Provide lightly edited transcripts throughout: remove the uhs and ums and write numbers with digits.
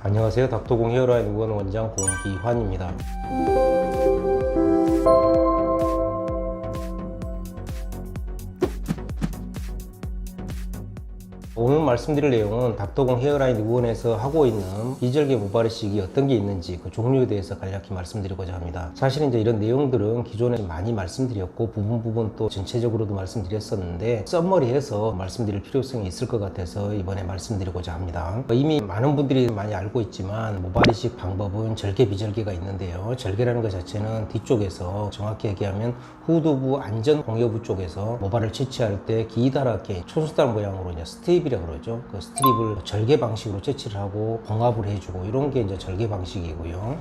안녕하세요. 닥터공 헤어라인 의원 원장 공기환입니다. 오늘 말씀드릴 내용은 닥터공 헤어라인 의원에서 하고 있는 비절개 모발이식이 어떤 게 있는지 그 종류에 대해서 간략히 말씀드리고자 합니다. 사실 이제 이런 내용들은 기존에 많이 말씀드렸고 부분 또 전체적으로도 말씀드렸었는데 썸머리해서 말씀드릴 필요성이 있을 것 같아서 이번에 말씀드리고자 합니다. 이미 많은 분들이 많이 알고 있지만 모발이식 방법은 절개 비절개가 있는데요. 절개라는 것 자체는 뒤쪽에서 정확히 얘기하면 후두부 안전 공여부 쪽에서 모발을 채취할 때 기다랗게 촌수달 모양으로 이제 스트립이라고 그러죠. 그 스트립을 절개 방식으로 채취를 하고 봉합을 해주고 이런 게 이제 절개 방식이고요.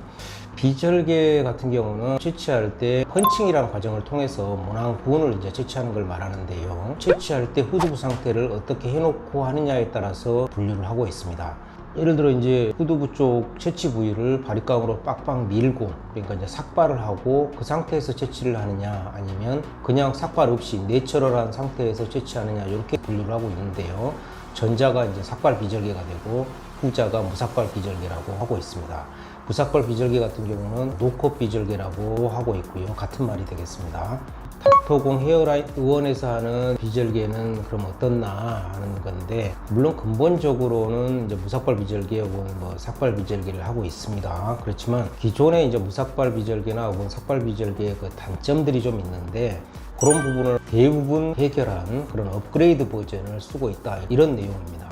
비절개 같은 경우는 채취할 때 펀칭이라는 과정을 통해서 모낭 부분을 이제 채취하는 걸 말하는데요. 채취할 때 후두부 상태를 어떻게 해놓고 하느냐에 따라서 분류를 하고 있습니다. 예를 들어 이제 후두부 쪽 채취 부위를 바리깡으로 빡빡 밀고 그러니까 이제 삭발을 하고 그 상태에서 채취를 하느냐 아니면 그냥 삭발 없이 내추럴한 상태에서 채취하느냐 이렇게 분류를 하고 있는데요. 전자가 이제 삭발 비절개가 되고 후자가 무삭발 비절개라고 하고 있습니다. 무삭발 비절개 같은 경우는 노컷 비절개라고 하고 있고요. 같은 말이 되겠습니다. 닥터공 헤어라인 의원에서 하는 비절개는 그럼 어떻나 하는 건데, 물론 근본적으로는 이제 무삭발 비절개 혹은 뭐 삭발 비절개를 하고 있습니다. 그렇지만 기존의 이제 무삭발 비절개나 혹은 삭발 비절개의 그 단점들이 좀 있는데 그런 부분을 대부분 해결한 그런 업그레이드 버전을 쓰고 있다, 이런 내용입니다.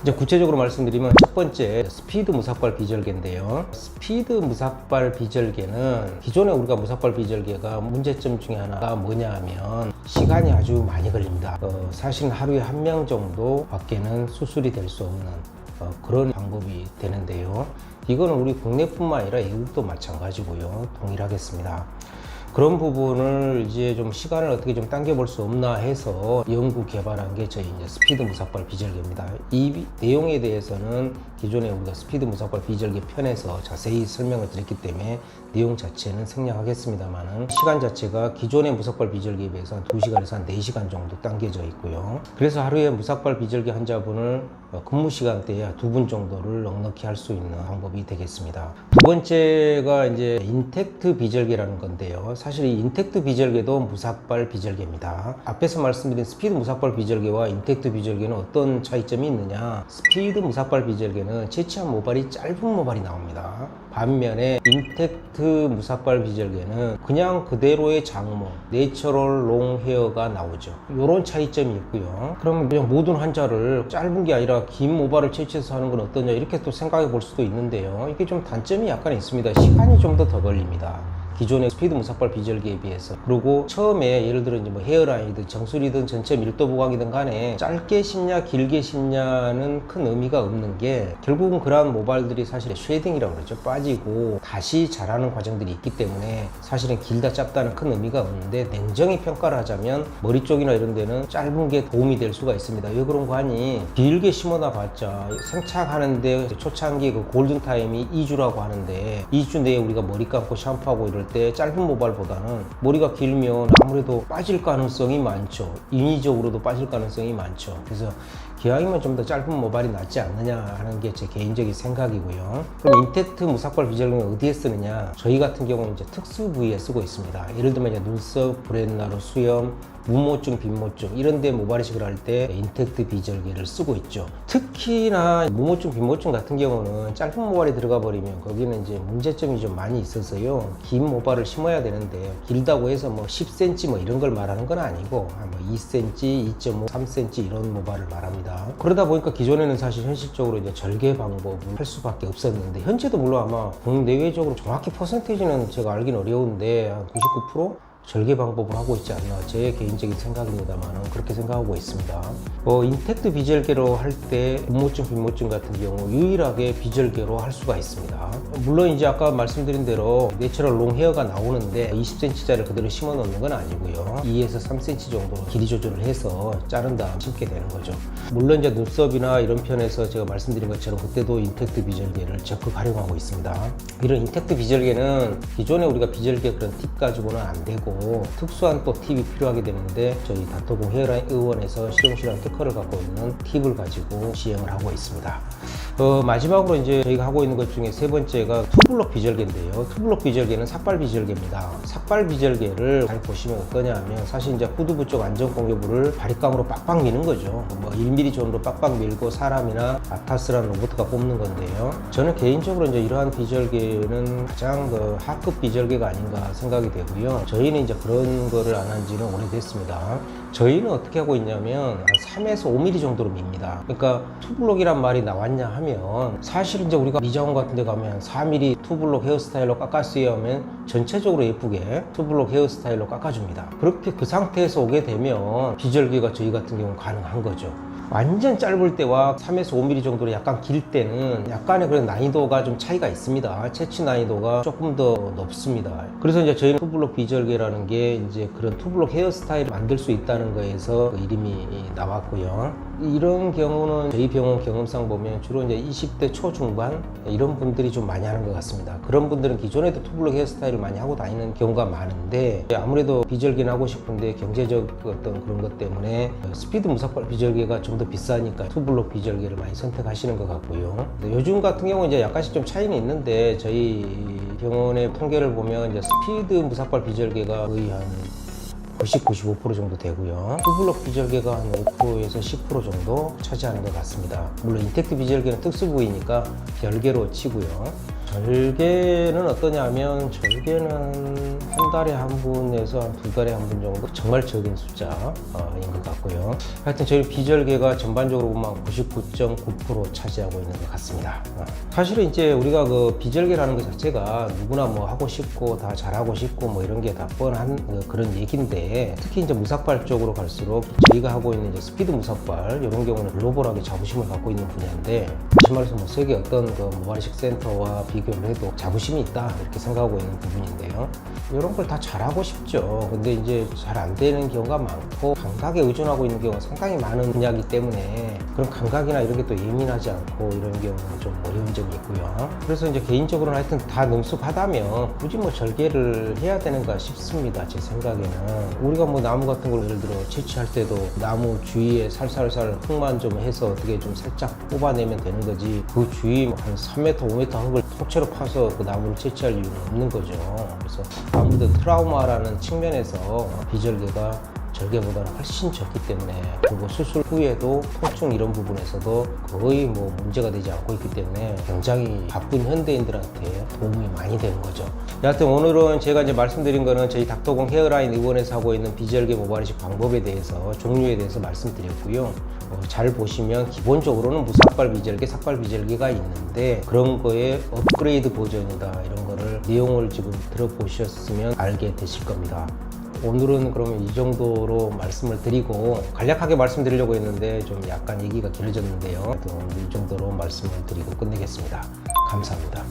이제 구체적으로 말씀드리면 첫 번째 스피드 무삭발 비절개인데요. 스피드 무삭발 비절개는 기존에 우리가 무삭발 비절개가 문제점 중에 하나가 뭐냐 하면 시간이 아주 많이 걸립니다. 사실 하루에 한 명 정도 밖에는 수술이 될 수 없는 그런 방법이 되는데요. 이거는 우리 국내뿐만 아니라 외국도 마찬가지고요. 동일하겠습니다. 그런 부분을 이제 좀 시간을 어떻게 좀 당겨볼 수 없나 해서 연구 개발한 게 저희 이제 스피드 무삭발 비절개입니다. 이 내용에 대해서는 기존에 우리가 스피드 무삭발 비절개 편에서 자세히 설명을 드렸기 때문에 내용 자체는 생략하겠습니다만은 시간 자체가 기존의 무삭발 비절개에 비해서 한 2시간에서 한 4시간 정도 당겨져 있고요. 그래서 하루에 무삭발 비절개 환자분을 근무 시간대에 2분 정도를 넉넉히 할 수 있는 방법이 되겠습니다. 두 번째가 이제 인텍트 비절개라는 건데요. 사실 이 인텍트 비절개도 무삭발 비절개입니다. 앞에서 말씀드린 스피드 무삭발 비절개와 인텍트 비절개는 어떤 차이점이 있느냐? 스피드 무삭발 비절개는 채취한 모발이 짧은 모발이 나옵니다. 반면에 인텍트 무삭발 비절개는 그냥 그대로의 장모, 내추럴 롱 헤어가 나오죠. 이런 차이점이 있고요. 그러면 그냥 모든 환자를 짧은 게 아니라 긴 모발을 채취해서 하는 건 어떠냐, 이렇게 또 생각해 볼 수도 있는데요. 이게 좀 단점이 약간 있습니다. 시간이 좀 더 걸립니다. 기존의 스피드 무삭발 비절개에 비해서. 그리고 처음에 예를 들어 이제 뭐 헤어라인이든 정수리든 전체 밀도 보강이든 간에 짧게 심냐 길게 심냐는 큰 의미가 없는 게 결국은 그러한 모발들이 사실 쉐딩이라고 그러죠. 빠지고 다시 자라는 과정들이 있기 때문에 사실은 길다 짧다는 큰 의미가 없는데, 냉정히 평가를 하자면 머리 쪽이나 이런 데는 짧은 게 도움이 될 수가 있습니다. 왜 그런가 하니 길게 심어놔 봤자 생착하는데 초창기 그 골든타임이 2주라고 하는데 2주 내에 우리가 머리 감고 샴푸하고 이럴 때 짧은 모발보다는 머리가 길면 아무래도 빠질 가능성이 많죠. 인위적으로도 빠질 가능성이 많죠. 그래서 기왕이면 좀 더 짧은 모발이 낫지 않느냐 하는 게 제 개인적인 생각이고요. 그럼 인텍트 무삭발 비절개는 어디에 쓰느냐? 저희 같은 경우는 이제 특수 부위에 쓰고 있습니다. 예를 들면 이제 눈썹, 브렛나루, 수염, 무모증, 빈모증 이런 데 모발이식을 할 때 인텍트 비절개를 쓰고 있죠. 특히나 무모증, 빈모증 같은 경우는 짧은 모발이 들어가 버리면 거기는 이제 문제점이 좀 많이 있어서요. 긴 모발을 심어야 되는데 길다고 해서 뭐 10cm 뭐 이런 걸 말하는 건 아니고 뭐 2cm, 2.5, 3cm 이런 모발을 말합니다. 그러다 보니까 기존에는 사실 현실적으로 이제 절개 방법을 할 수밖에 없었는데, 현재도 물론 아마 국내외적으로 정확히 퍼센테이지는 제가 알긴 어려운데 한 99%? 절개 방법을 하고 있지 않나, 제 개인적인 생각입니다만 그렇게 생각하고 있습니다. 인텍트 비절개로 할 때 무모증, 빈모증 같은 경우 유일하게 비절개로 할 수가 있습니다. 물론 이제 아까 말씀드린 대로 내추럴 롱 헤어가 나오는데 20cm짜리를 그대로 심어 놓는 건 아니고요. 2에서 3cm 정도로 길이 조절을 해서 자른 다음 심게 되는 거죠. 물론 이제 눈썹이나 이런 편에서 제가 말씀드린 것처럼 그때도 인텍트 비절개를 적극 활용하고 있습니다. 이런 인텍트 비절개는 기존에 우리가 비절개 그런 팁 가지고는 안 되고 특수한 또 팁이 필요하게 되는데, 저희 닥터공 헤어라인 의원에서 실용실험 특허를 갖고 있는 팁을 가지고 시행을 하고 있습니다. 마지막으로 이제 저희가 하고 있는 것 중에 세 번째가 투블럭 비절개인데요. 투블럭 비절개는 삭발 비절개입니다. 삭발 비절개를 잘 보시면 어떠냐 하면 사실 이제 후두부 쪽 안전공조부를 바리깡으로 빡빡 미는 거죠. 뭐 1mm 정도 빡빡 밀고 사람이나 아타스라는 로봇가 뽑는 건데요. 저는 개인적으로 이제 이러한 비절개는 가장 하급 비절개가 아닌가 생각이 되고요. 저희는 이제 그런 거를 안 한 지는 오래됐습니다. 저희는 어떻게 하고 있냐면 3에서 5mm 정도로 밉니다. 그러니까 투블럭이란 말이 나왔냐 하면 사실 이제 우리가 미장원 같은 데 가면 4mm 투블럭 헤어스타일로 깎았어야 하면 전체적으로 예쁘게 투블럭 헤어스타일로 깎아줍니다. 그렇게 그 상태에서 오게 되면 비절개가 저희 같은 경우는 가능한 거죠. 완전 짧을 때와 3에서 5mm 정도로 약간 길 때는 약간의 그런 난이도가 좀 차이가 있습니다. 채취 난이도가 조금 더 높습니다. 그래서 이제 저희는 투블럭 비절개라는 게 이제 그런 투블럭 헤어스타일을 만들 수 있다는 거에서 그 이름이 나왔고요. 이런 경우는 저희 병원 경험상 보면 주로 이제 20대 초중반 이런 분들이 좀 많이 하는 것 같습니다. 그런 분들은 기존에도 투블럭 헤어스타일을 많이 하고 다니는 경우가 많은데 아무래도 비절개는 하고 싶은데 경제적 어떤 그런 것 때문에 스피드 무삭발 비절개가 좀 더 비싸니까 투블럭 비절개를 많이 선택하시는 것 같고요. 요즘 같은 경우는 이제 약간씩 좀 차이는 있는데 저희 병원의 통계를 보면 이제 스피드 무삭발 비절개가 거의 한 90, 95% 정도 되고요. 투블럭 비절개가 한 5%에서 10% 정도 차지하는 것 같습니다. 물론 인텍트 비절개는 특수 부위니까 별개로 치고요. 절개는 어떠냐 하면 절개는 한 달에 한 분에서 한 두 달에 한 분 정도 정말 적은 숫자인 것 같고요. 하여튼 저희 비절개가 전반적으로 보면 99.9% 차지하고 있는 것 같습니다. 사실은 이제 우리가 그 비절개라는 것 자체가 누구나 뭐 하고 싶고 다 잘하고 싶고 뭐 이런 게 다 뻔한 그런 얘기인데 특히 이제 무삭발 쪽으로 갈수록 저희가 하고 있는 이제 스피드 무삭발 이런 경우는 글로벌하게 자부심을 갖고 있는 분야인데 다시 말해서 뭐 세계 어떤 그 모발이식 센터와 비교를 해도 자부심이 있다 이렇게 생각하고 있는 부분인데요. 이런 걸 다 잘하고 싶죠. 근데 이제 잘 안 되는 경우가 많고 감각에 의존하고 있는 경우가 상당히 많은 분야이기 때문에 그런 감각이나 이런 게 또 예민하지 않고 이런 경우는 좀 어려운 점이 있고요. 그래서 이제 개인적으로는 하여튼 다 능숙하다면 굳이 뭐 절개를 해야 되는가 싶습니다. 제 생각에는 우리가 뭐 나무 같은 걸 예를 들어 채취할 때도 나무 주위에 살살살 흙만 좀 해서 어떻게 좀 살짝 뽑아내면 되는 거지 그 주위 한 3m, 5m 흙을 통째로 파서 그 나무를 채취할 이유는 없는 거죠. 그래서 아무래도 트라우마라는 측면에서 비절개가 절개보다는 훨씬 적기 때문에 그리고 수술 후에도 통증 이런 부분에서도 거의 뭐 문제가 되지 않고 있기 때문에 굉장히 바쁜 현대인들한테 도움이 많이 되는 거죠. 여하튼 오늘은 제가 이제 말씀드린 거는 저희 닥터공 헤어라인 의원에서 하고 있는 비절개 모발이식 방법에 대해서 종류에 대해서 말씀드렸고요. 잘 보시면 기본적으로는 무삭발 비절개, 삭발 비절개가 있는데 그런 거에 업그레이드 버전이다 이런 거를 내용을 지금 들어보셨으면 알게 되실 겁니다. 오늘은 그러면 이 정도로 말씀을 드리고 간략하게 말씀드리려고 했는데 좀 약간 얘기가 길어졌는데요. 오늘 이 정도로 말씀을 드리고 끝내겠습니다. 감사합니다.